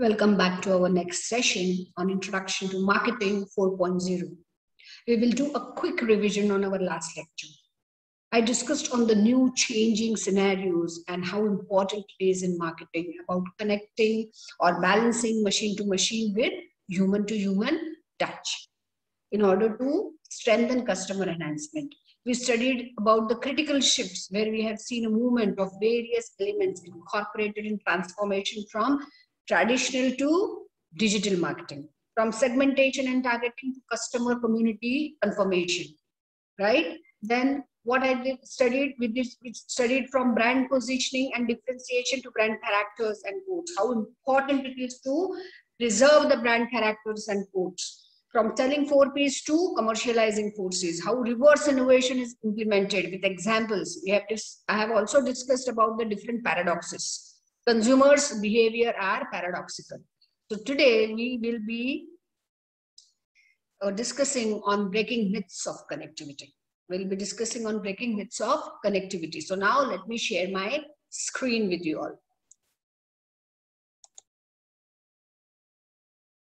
Welcome back to our next session on Introduction to Marketing 4.0. We will do a quick revision on our last lecture. I discussed on the new changing scenarios and how important it is in marketing about connecting or balancing machine to machine with human to human touch in order to strengthen customer enhancement. We studied about the critical shifts where we have seen a movement of various elements incorporated in transformation from traditional to digital marketing, from segmentation and targeting to customer community confirmation, right? Then what I studied with this, we studied from brand positioning and differentiation to brand characters and codes, how important it is to preserve the brand characters and codes. From telling 4Ps to commercializing 4Cs, how reverse innovation is implemented with examples. I have also discussed about the different paradoxes. Consumers' behavior are paradoxical. So today we will be discussing on breaking myths of connectivity. We'll be discussing on breaking myths of connectivity. So now let me share my screen with you all.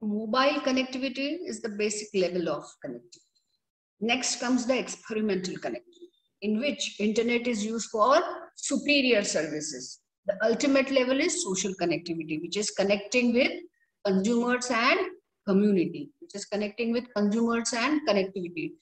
Mobile connectivity is the basic level of connectivity. Next comes the experimental connectivity, in which internet is used for superior services. The ultimate level is social connectivity, which is connecting with consumers and community, which is connecting with consumers and connectivity.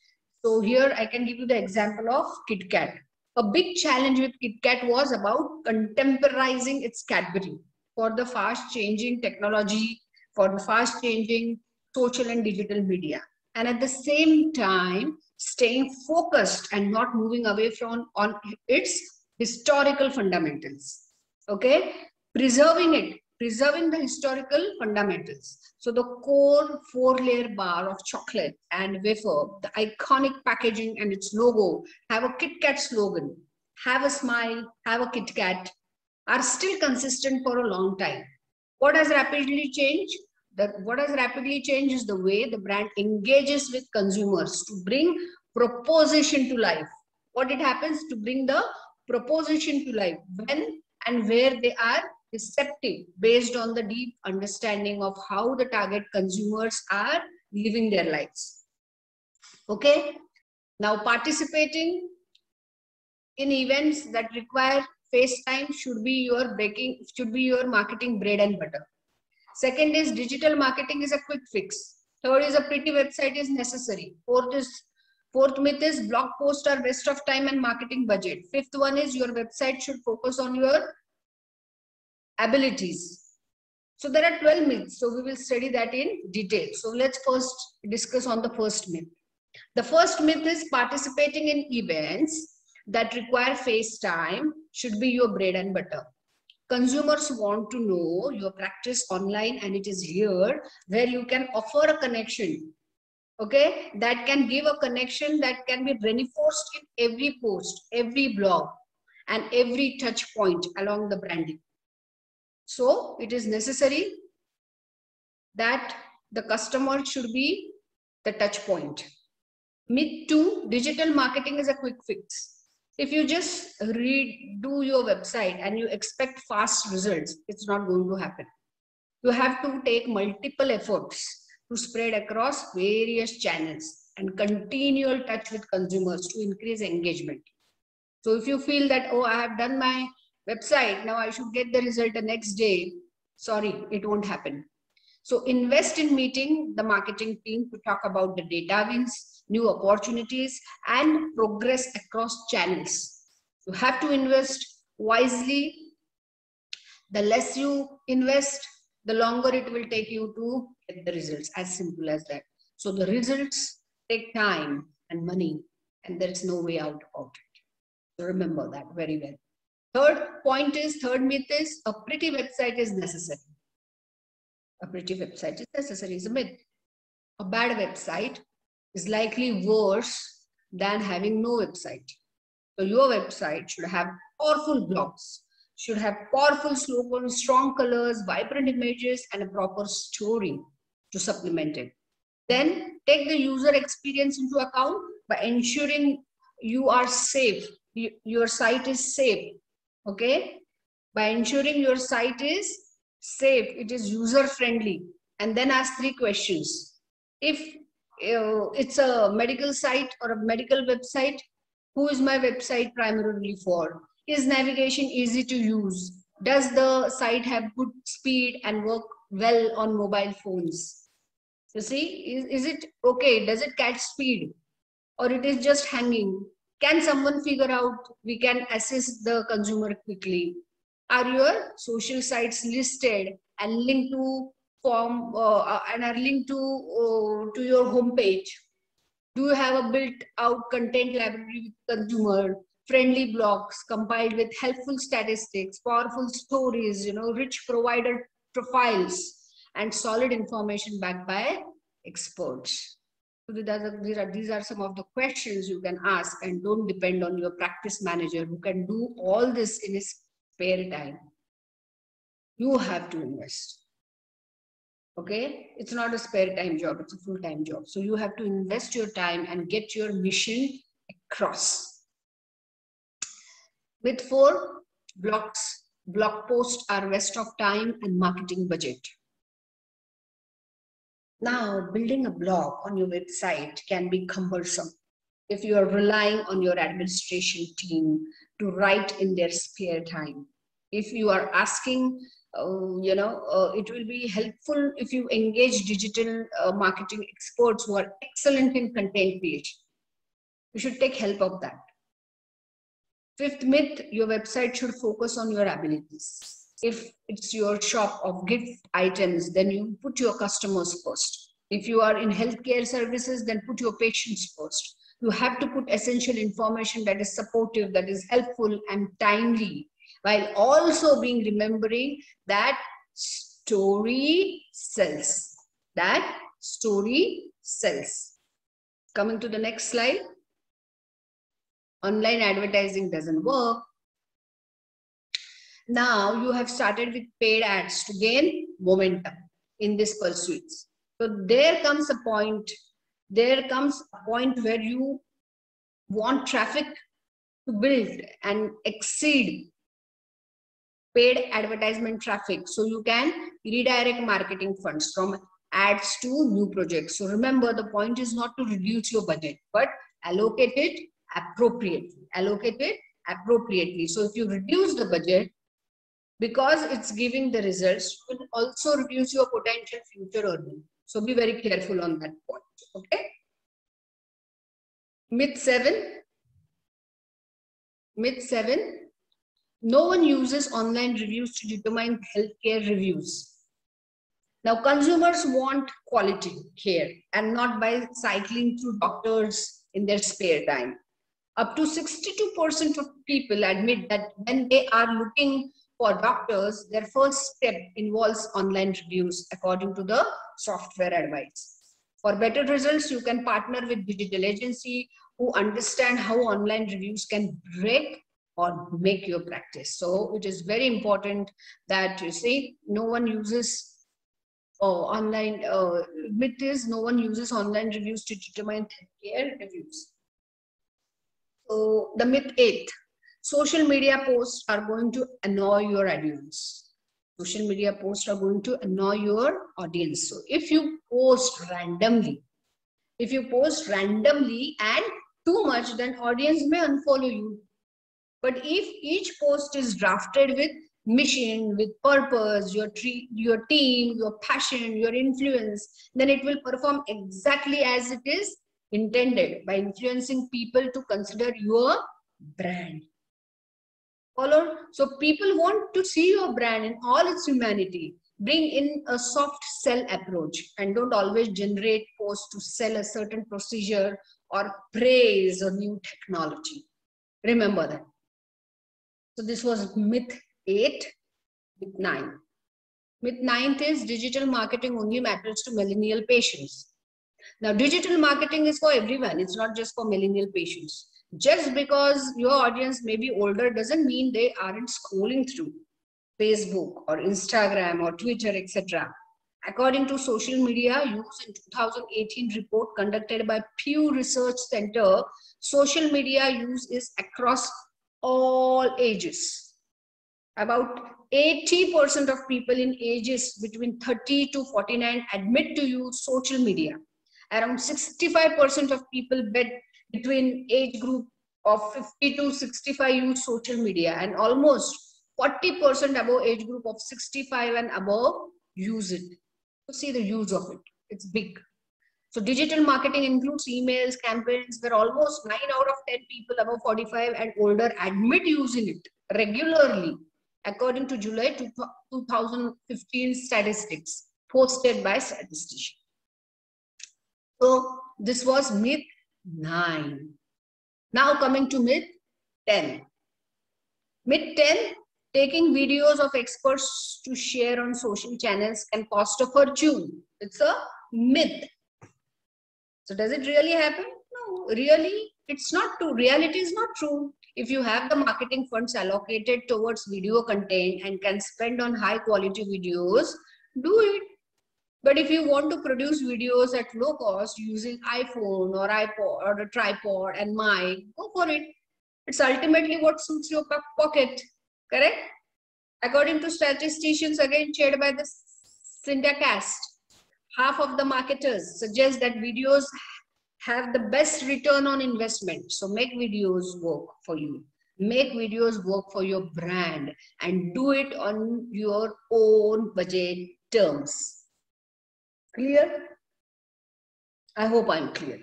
So here I can give you the example of KitKat. A big challenge with KitKat was about contemporizing its Cadbury for the fast changing technology, for the fast changing social and digital media. And at the same time, staying focused and not moving away from on its historical fundamentals. Okay, preserving the historical fundamentals. So the core 4-layer bar of chocolate and wafer, the iconic packaging and its logo, have a KitKat slogan, have a smile, have a KitKat, are still consistent for a long time. What has rapidly changed? What has rapidly changed is the way the brand engages with consumers to bring proposition to life. What it happens to bring the proposition to life when and where they are receptive based on the deep understanding of how the target consumers are living their lives. Okay. Now participating in events that require FaceTime should be your marketing bread and butter. Second is digital marketing is a quick fix. Third is a pretty website is necessary. Fourth myth is blog posts are waste of time and marketing budget. Fifth one is your website should focus on your abilities. So there are 12 myths. So we will study that in detail. So let's first discuss on the first myth. The first myth is participating in events that require FaceTime should be your bread and butter. Consumers want to know your practice online, and it is here where you can offer a connection. Okay, that can give a connection that can be reinforced in every post, every blog, and every touch point along the branding. So it is necessary that the customer should be the touch point. Myth 2, digital marketing is a quick fix. If you just redo your website and you expect fast results, it's not going to happen. You have to take multiple efforts to spread across various channels and continual touch with consumers to increase engagement. So if you feel that, oh, I have done my website, now I should get the result the next day, sorry, it won't happen. So invest in meeting the marketing team to talk about the data wins, new opportunities, and progress across channels. You have to invest wisely. The less you invest, the longer it will take you to get the results, as simple as that. So the results take time and money, and there's no way out about it. So remember that very well. Third myth is a pretty website is necessary. A pretty website is necessary is a myth. A bad website is likely worse than having no website. So your website should have powerful blogs, should have powerful slogans, strong colors, vibrant images, and a proper story to supplement it. Then take the user experience into account by ensuring you are safe. Your site is safe. Okay. By ensuring your site is safe, it is user friendly, and then ask 3 questions. If it's a medical site or a medical website, who is my website primarily for? Is navigation easy to use? Does the site have good speed and work well on mobile phones? You see, is it okay? Does it catch speed, or it is just hanging? Can someone figure out? We can assess the consumer quickly. Are your social sites listed and linked to form and are linked to your homepage? Do you have a built out content library with consumer friendly blogs compiled with helpful statistics, powerful stories, rich provider profiles, and solid information backed by experts? So these are some of the questions you can ask, and don't depend on your practice manager who can do all this in his spare time. You have to invest. Okay, it's not a spare time job, it's a full-time job. So you have to invest your time and get your mission across. With 4 blocks, blog posts are waste of time and marketing budget. Now, building a blog on your website can be cumbersome if you are relying on your administration team to write in their spare time. If you are asking, it will be helpful if you engage digital marketing experts who are excellent in content creation. You should take help of that. 5th myth, your website should focus on your abilities. If it's your shop of gift items, then you put your customers first. If you are in healthcare services, then put your patients first. You have to put essential information that is supportive, that is helpful and timely, while also being remembering that story sells. That story sells. Coming to the next slide. Online advertising doesn't work. Now you have started with paid ads to gain momentum in this pursuits. So there comes a point where you want traffic to build and exceed paid advertisement traffic. So you can redirect marketing funds from ads to new projects. So remember, the point is not to reduce your budget, but allocate it appropriately. Allocate it appropriately. So if you reduce the budget, because it's giving the results, you will also reduce your potential future earning. So be very careful on that point. Okay. Myth 7. Myth 7. No one uses online reviews to determine healthcare reviews. Now, consumers want quality care and not by cycling through doctors in their spare time. Up to 62% of people admit that when they are looking for doctors, their first step involves online reviews, according to the software advice. For better results, you can partner with digital agency who understand how online reviews can break or make your practice. So it is very important that you see no one uses online. Myth is no one uses online reviews to determine care reviews. So the myth 8. Social media posts are going to annoy your audience. Social media posts are going to annoy your audience. So if you post randomly and too much, then audience may unfollow you. But if each post is drafted with mission, with purpose, your team, your passion, your influence, then it will perform exactly as it is intended, by influencing people to consider your brand. Follow? So people want to see your brand in all its humanity. Bring in a soft sell approach and don't always generate posts to sell a certain procedure or praise a new technology. Remember that. So this was myth 8. Myth 9. Myth 9 is digital marketing only matters to millennial patients. Now, digital marketing is for everyone. It's not just for millennial patients. Just because your audience may be older doesn't mean they aren't scrolling through Facebook or Instagram or Twitter, etc. According to Social Media Use in 2018 report conducted by Pew Research Center, social media use is across all ages. About 80% of people in ages between 30 to 49 admit to use social media. Around 65% of people between age group of 50 to 65 use social media, and almost 40% above age group of 65 and above use it. So see the use of it. It's big. So digital marketing includes emails, campaigns where almost 9 out of 10 people above 45 and older admit using it regularly, according to July 2015 statistics posted by statisticians. So this was myth 9. Now coming to myth 10. Myth 10, taking videos of experts to share on social channels can cost a fortune. It's a myth. So does it really happen? No, really, it's not true. Reality is not true. If you have the marketing funds allocated towards video content and can spend on high quality videos, do it. But if you want to produce videos at low cost using iPhone or iPod or a tripod and mic, go for it. It's ultimately what suits your pocket. Correct? According to statisticians, again shared by the Syndicast, half of the marketers suggest that videos have the best return on investment. So make videos work for you. Make videos work for your brand and do it on your own budget terms. Clear? I hope I'm clear.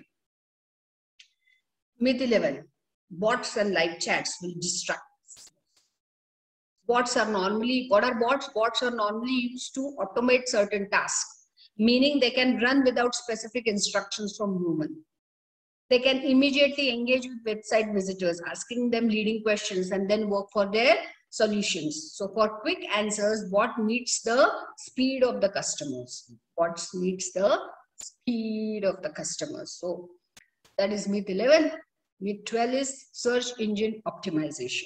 Myth 11. Bots and live chats will distract. Bots are normally, what are bots? Bots are normally used to automate certain tasks, meaning they can run without specific instructions from human. They can immediately engage with website visitors, asking them leading questions and then work for their solutions. So for quick answers, bot meets the speed of the customers. Bots meets the speed of the customers. So that is myth 11. Myth 12 is search engine optimization.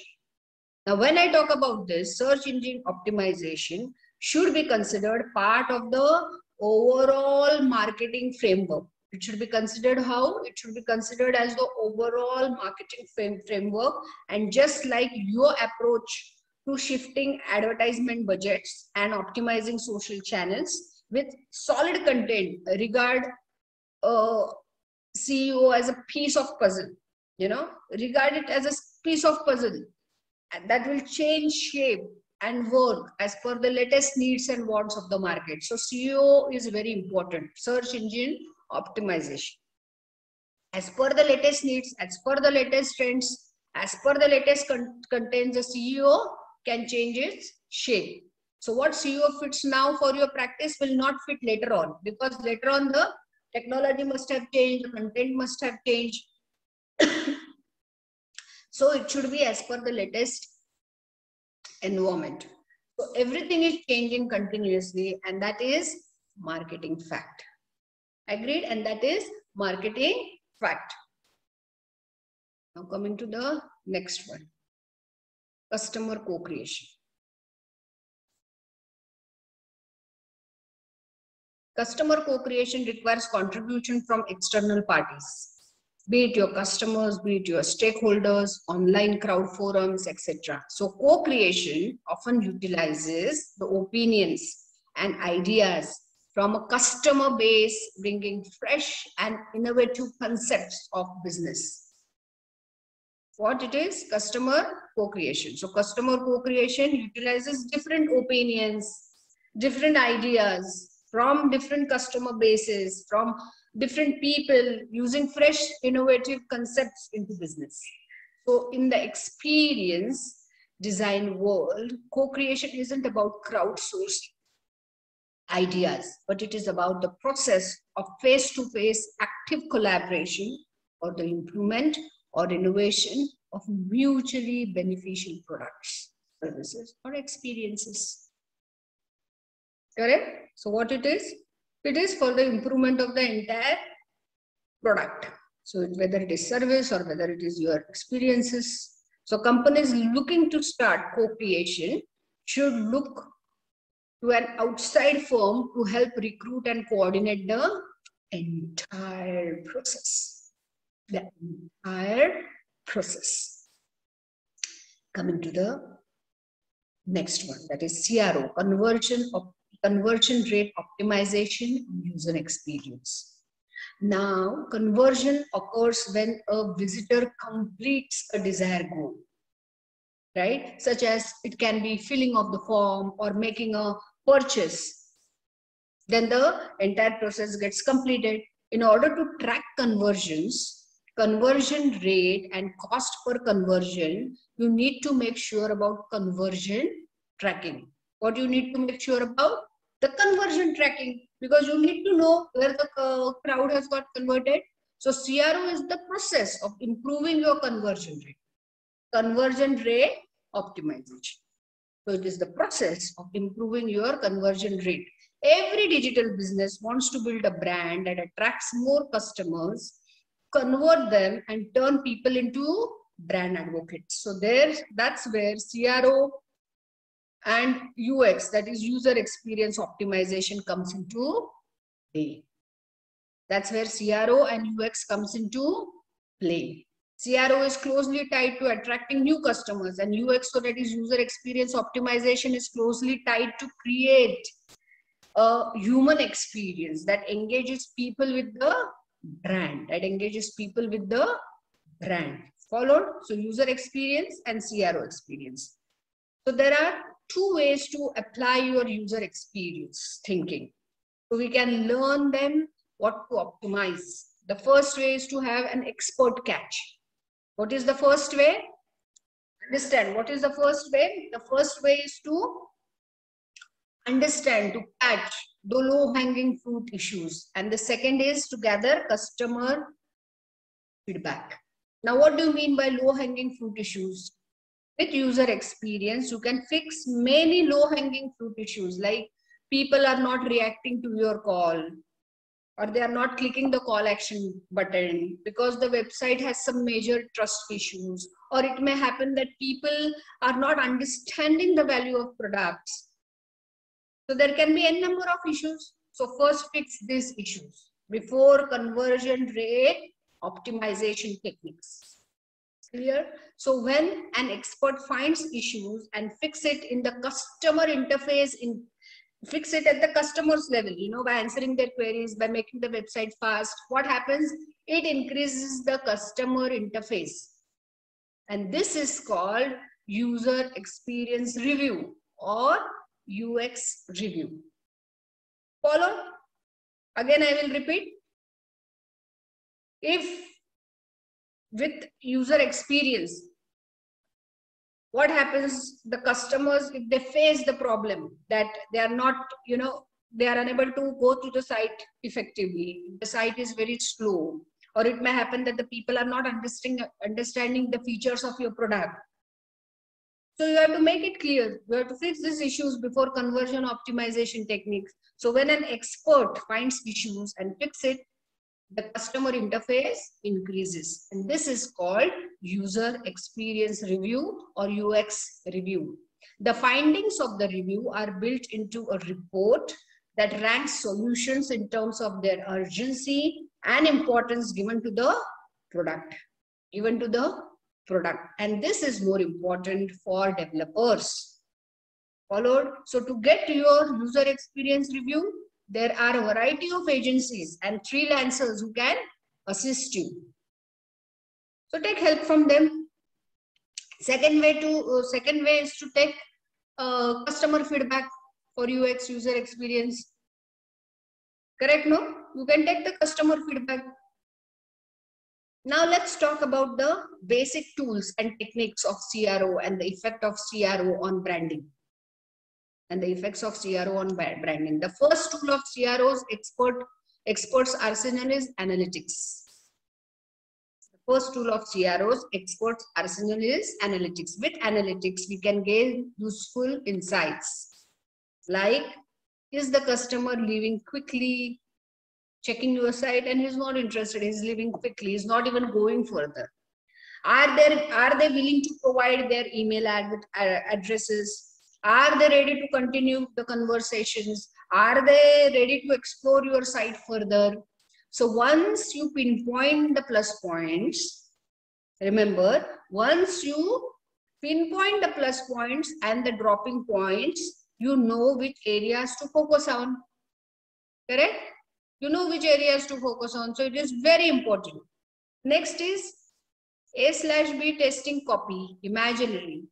Now, when I talk about this, search engine optimization should be considered part of the overall marketing framework. It should be considered how? It should be considered as the overall marketing framework. And just like your approach to shifting advertisement budgets and optimizing social channels with solid content, regard CEO as a piece of puzzle, regard it as a piece of puzzle that will change shape and work as per the latest needs and wants of the market. So SEO is very important. Search engine optimization. As per the latest needs, as per the latest trends, as per the latest contents, the SEO can change its shape. So what SEO fits now for your practice will not fit later on, because later on the technology must have changed, the content must have changed. So it should be as per the latest environment. So everything is changing continuously, and that is marketing fact. Agreed? And that is marketing fact. Now coming to the next one. Customer co-creation. Customer co-creation requires contribution from external parties, be it your customers, be it your stakeholders, online crowd forums, etc. So co-creation often utilizes the opinions and ideas from a customer base, bringing fresh and innovative concepts of business. What it is? Customer co-creation. So customer co-creation utilizes different opinions, different ideas from different customer bases, from different people, using fresh, innovative concepts into business. So in the experience design world, co-creation isn't about crowdsourced ideas, but it is about the process of face-to-face active collaboration or the improvement or innovation of mutually beneficial products, services, or experiences. Correct? So what it is? It is for the improvement of the entire product. So whether it is service or whether it is your experiences. So companies looking to start co-creation should look to an outside firm to help recruit and coordinate the entire process. The entire process. Coming to the Next one, that is CRO, conversion rate optimization and user experience. Now, conversion occurs when a visitor completes a desired goal, right? Such as it can be filling of the form or making a purchase. Then the entire process gets completed. In order to track conversions, conversion rate and cost per conversion, you need to make sure about conversion tracking. What you need to make sure about? The conversion tracking, because you need to know where the crowd has got converted. So CRO is the process of improving your conversion rate. Conversion rate optimization. So it is the process of improving your conversion rate. Every digital business wants to build a brand that attracts more customers, convert them, and turn people into brand advocates. So that's where CRO and UX, that is user experience optimization, comes into play. That's where CRO and UX comes into play. CRO is closely tied to attracting new customers, and UX, so that is user experience optimization, is closely tied to create a human experience that engages people with the brand, Followed? So user experience and CRO experience. So there are two ways to apply your user experience thinking. So we can learn them what to optimize. The first way is to have an expert catch. What is the first way? Understand. What is the first way? The first way is to understand, to catch the low-hanging fruit issues. And the second is to gather customer feedback. Now, what do you mean by low-hanging fruit issues? With user experience, you can fix many low-hanging fruit issues, like people are not reacting to your call, or they are not clicking the call action button because the website has some major trust issues, or it may happen that people are not understanding the value of products. So there can be n number of issues. So first fix these issues before conversion rate optimization techniques. Clear? So when an expert finds issues and fix it in the customer interface, fix it at the customer's level, by answering their queries, by making the website fast, what happens? It increases the customer interface. And this is called user experience review or UX review. Follow? Again, I will repeat. If with user experience, what happens? The customers, if they face the problem that they are not, they are unable to go to the site effectively, the site is very slow, or it may happen that the people are not understanding the features of your product. So you have to make it clear. You have to fix these issues before conversion optimization techniques. So when an expert finds issues and fix it, the customer interface increases. And this is called user experience review or UX review. The findings of the review are built into a report that ranks solutions in terms of their urgency and importance given to the product. And this is more important for developers. Followed? So to get your user experience review, there are a variety of agencies and freelancers who can assist you. So take help from them. Second way is to take customer feedback for UX, user experience. Correct, no? You can take the customer feedback. Now let's talk about the basic tools and techniques of CRO and the effect of CRO on branding. The first tool of CRO's experts arsenal is analytics. With analytics, we can gain useful insights. Like, is the customer leaving quickly? Checking your site and he's not interested, he's leaving quickly, he's not even going further. Are they willing to provide their email addresses? Are they ready to continue the conversations? Are they ready to explore your site further? So once you pinpoint the plus points, remember, once you pinpoint the plus points and the dropping points. You know which areas to focus on. Correct? You know which areas to focus on. So it is very important. Next is A/B testing copy, imaginary.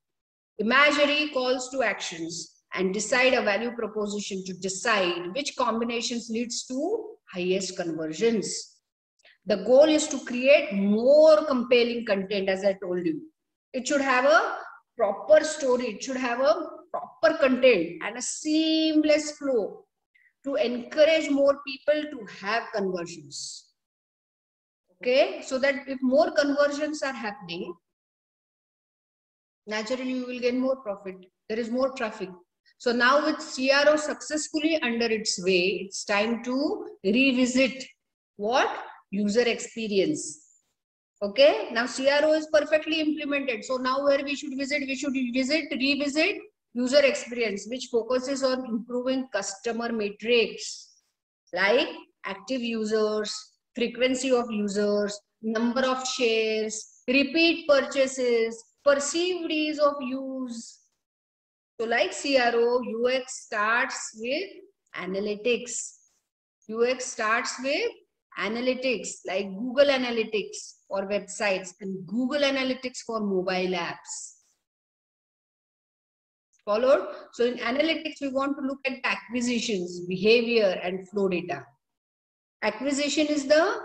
Imaginary calls to actions and decide a value proposition to decide which combinations leads to highest conversions. The goal is to create more compelling content, as I told you. It should have a proper story. It should have a proper content and a seamless flow to encourage more people to have conversions. Okay, so that if more conversions are happening, naturally you will gain more profit. There is more traffic. So now with CRO successfully under its way, it's time to revisit what? User experience. Okay, now CRO is perfectly implemented. So now where we should visit? We should revisit user experience, which focuses on improving customer metrics like active users, frequency of users, number of shares, repeat purchases, perceived ease of use. So like CRO, UX starts with analytics. UX starts with analytics like Google Analytics for websites and Google Analytics for mobile apps. Followed? So in analytics, we want to look at acquisitions, behavior, and flow data. Acquisition is the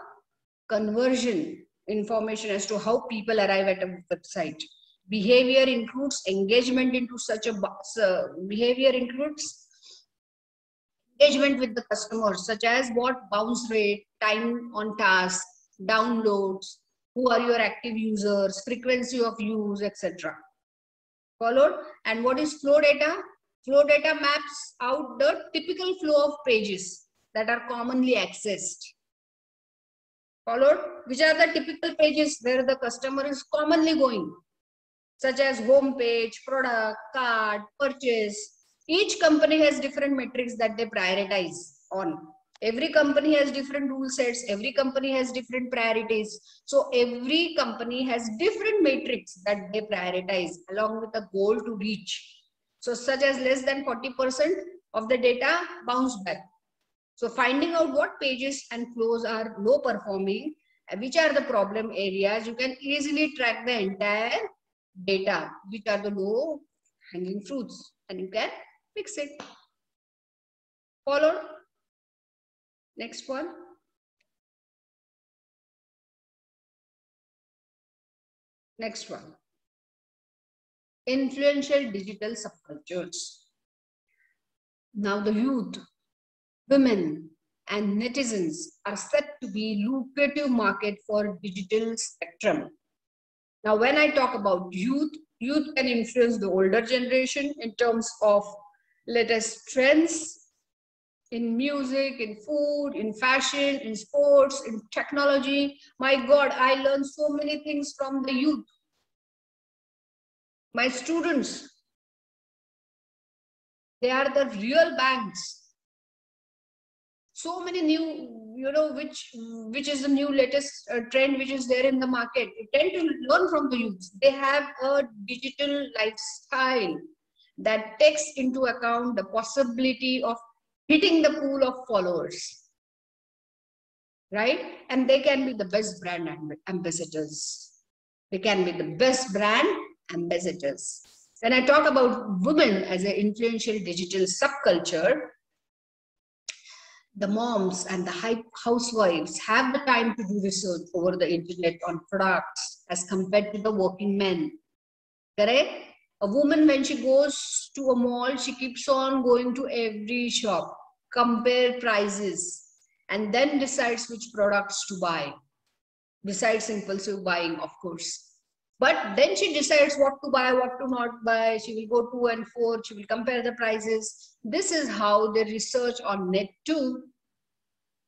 conversion information as to how people arrive at a website. Behavior includes engagement into such a behavior includes engagement with the customers, such as what bounce rate, time on task, downloads, who are your active users, frequency of use, etc. Followed? And what is flow data? Flow data maps out the typical flow of pages that are commonly accessed. Followed? Which are the typical pages where the customer is commonly going, such as home page, product, cart, purchase. Each company has different metrics that they prioritize on. Every company has different rule sets. Every company has different priorities. So every company has different metrics that they prioritize along with a goal to reach. So such as less than 40% of the data bounce back. So finding out what pages and flows are low performing, which are the problem areas, you can easily track the entire data, which are the low hanging fruits, and you can fix it. Followed? Next one. Next one. Influential digital subcultures. Now the youth, women, and netizens are set to be lucrative market for digital spectrum. Now, when I talk about youth, youth can influence the older generation in terms of latest trends in music, in food, in fashion, in sports, in technology. My God, I learned so many things from the youth. My students, they are the real banks. So many new, which is the new latest trend which is there in the market. You tend to learn from the youth. They have a digital lifestyle that takes into account the possibility of hitting the pool of followers, right? And they can be the best brand ambassadors. They can be the best brand ambassadors. When I talk about women as an influential digital subculture, the moms and the housewives have the time to do research over the internet on products as compared to the working men. Correct? A woman, when she goes to a mall, she keeps on going to every shop, compare prices, and then decides which products to buy. Besides impulsive buying, of course. But then she decides what to buy, what to not buy. She will go to and forth. She will compare the prices. This is how they research on net too.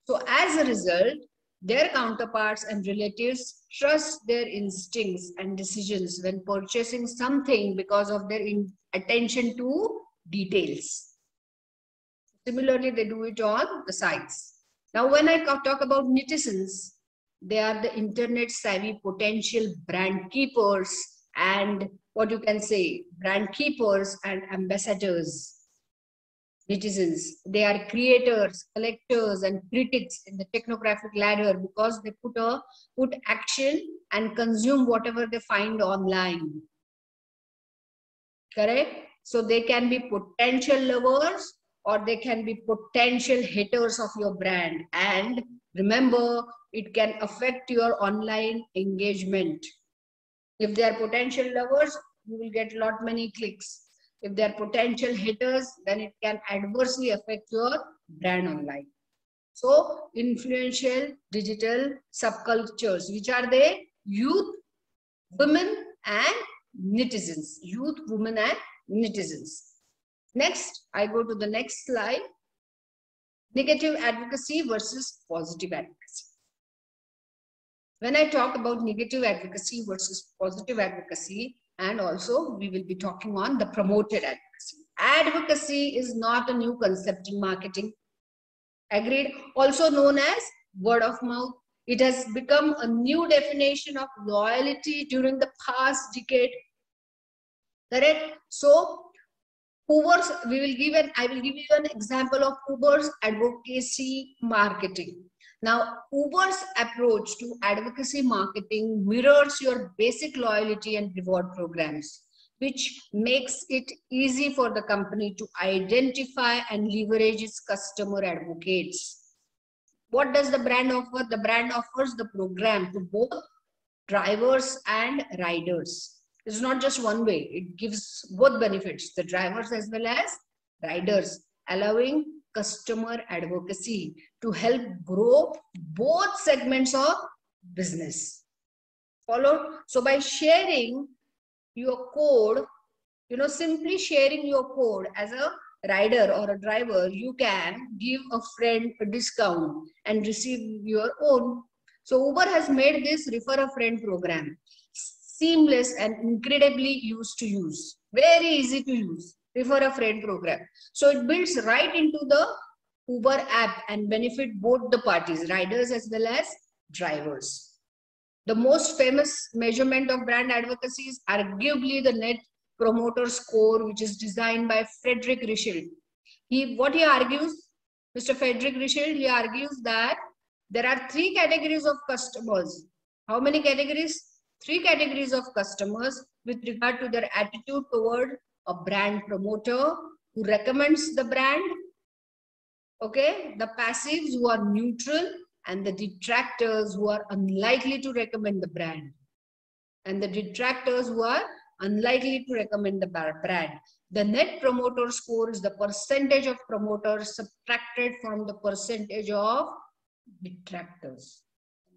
So as a result, their counterparts and relatives trust their instincts and decisions when purchasing something because of their attention to details. Similarly, they do it on the sites. Now, when I talk about netizens, they are the internet savvy potential brand keepers and what you can say, brand keepers and ambassadors. Netizens, they are creators, collectors, and critics in the technographic ladder because they put action and consume whatever they find online. Correct? So they can be potential lovers or they can be potential haters of your brand. And remember, it can affect your online engagement. If they are potential lovers, you will get many clicks. If they are potential haters, then it can adversely affect your brand online. So, influential digital subcultures, which are they? Youth, women, and netizens. Youth, women, and netizens. Next, I go to the next slide. Negative advocacy versus positive advocacy. When I talk about negative advocacy versus positive advocacy, and also we will be talking on the promoted advocacy. Advocacy is not a new concept in marketing. Agreed? Also known as word of mouth. It has become a new definition of loyalty during the past decade. Correct? So, Uber's, I will give you an example of Uber's advocacy marketing. Now, Uber's approach to advocacy marketing mirrors your basic loyalty and reward programs, which makes it easy for the company to identify and leverage its customer advocates. What does the brand offer? The brand offers the program to both drivers and riders. It's not just one way. It gives both benefits, the drivers as well as riders, allowing customer advocacy to help grow both segments of business. Follow? So by sharing your code, simply sharing your code as a rider or a driver, you can give a friend a discount and receive your own. So Uber has made this refer a friend program seamless and incredibly used to use. Very easy to use. Refer a friend program. So it builds right into the Uber app and benefit both the parties, riders as well as drivers. The most famous measurement of brand advocacy is arguably the Net Promoter Score, which is designed by Frederic Richel. What he argues, Mr. Frederic Richel, he argues that there are 3 categories of customers. How many categories? 3 categories of customers with regard to their attitude toward a brand promoter who recommends the brand. Okay, the passives who are neutral and the detractors who are unlikely to recommend the brand. And the detractors who are unlikely to recommend the brand. The Net Promoter Score is the percentage of promoters subtracted from the percentage of detractors.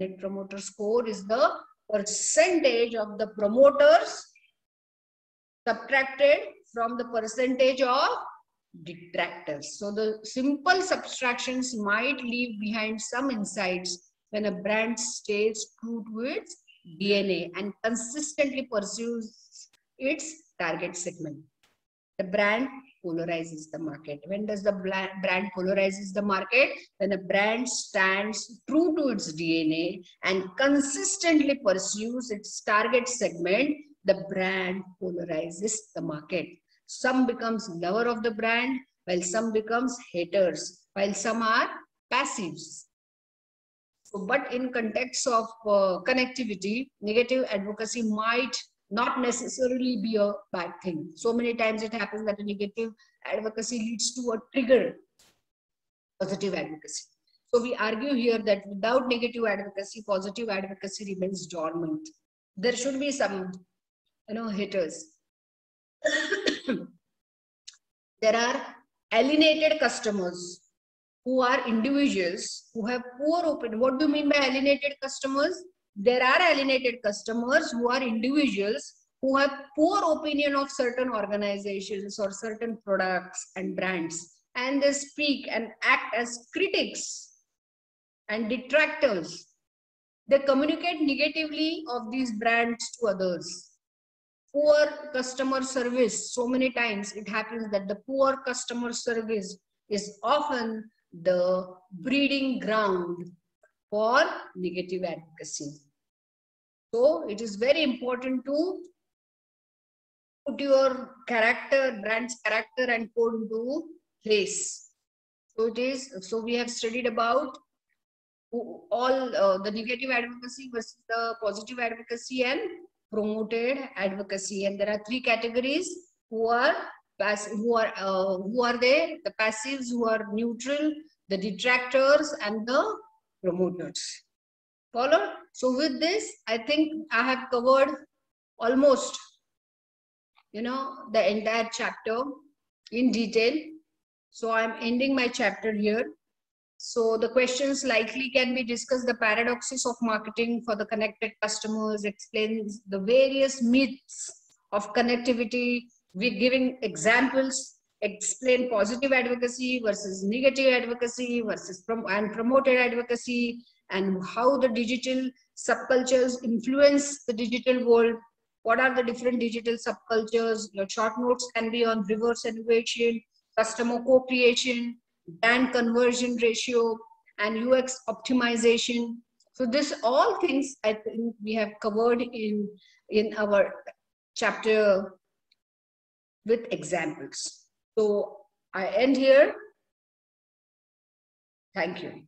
Net Promoter Score is the percentage of the promoters subtracted from the percentage of detractors. So the simple subtractions might leave behind some insights when a brand stays true to its DNA and consistently pursues its target segment. The brand polarizes the market. When does the brand polarizes the market? When a brand stands true to its DNA and consistently pursues its target segment, the brand polarizes the market. Some becomes lover of the brand, while some becomes haters, while some are passives. So, but in context of connectivity, negative advocacy might not necessarily be a bad thing. So many times it happens that a negative advocacy leads to a trigger positive advocacy. So we argue here that without negative advocacy, positive advocacy remains dormant. There should be some, haters. There are alienated customers who are individuals who have poor opinion. What do you mean by alienated customers? There are alienated customers who are individuals who have poor opinion of certain organizations or certain products and brands, and they speak and act as critics and detractors. They communicate negatively of these brands to others. Poor customer service. So many times it happens that the poor customer service is often the breeding ground for negative advocacy. So it is very important to put your character, brand's character and code into place. So it is, so we have studied about all the negative advocacy versus the positive advocacy and promoted advocacy. And there are three categories who are who are there, the passives, who are neutral, the detractors, and the promoters. Follow? So with this, I think I have covered almost, the entire chapter in detail. So I'm ending my chapter here. So the questions likely can be discussed: the paradoxes of marketing for the connected customers, explains the various myths of connectivity, we're giving examples, explain positive advocacy versus negative advocacy versus promoted advocacy, and how the digital subcultures influence the digital world. What are the different digital subcultures? Your short notes can be on reverse innovation, customer co-creation, brand conversion ratio, and UX optimization. So this all things I think we have covered in our chapter with examples. So I end here. Thank you.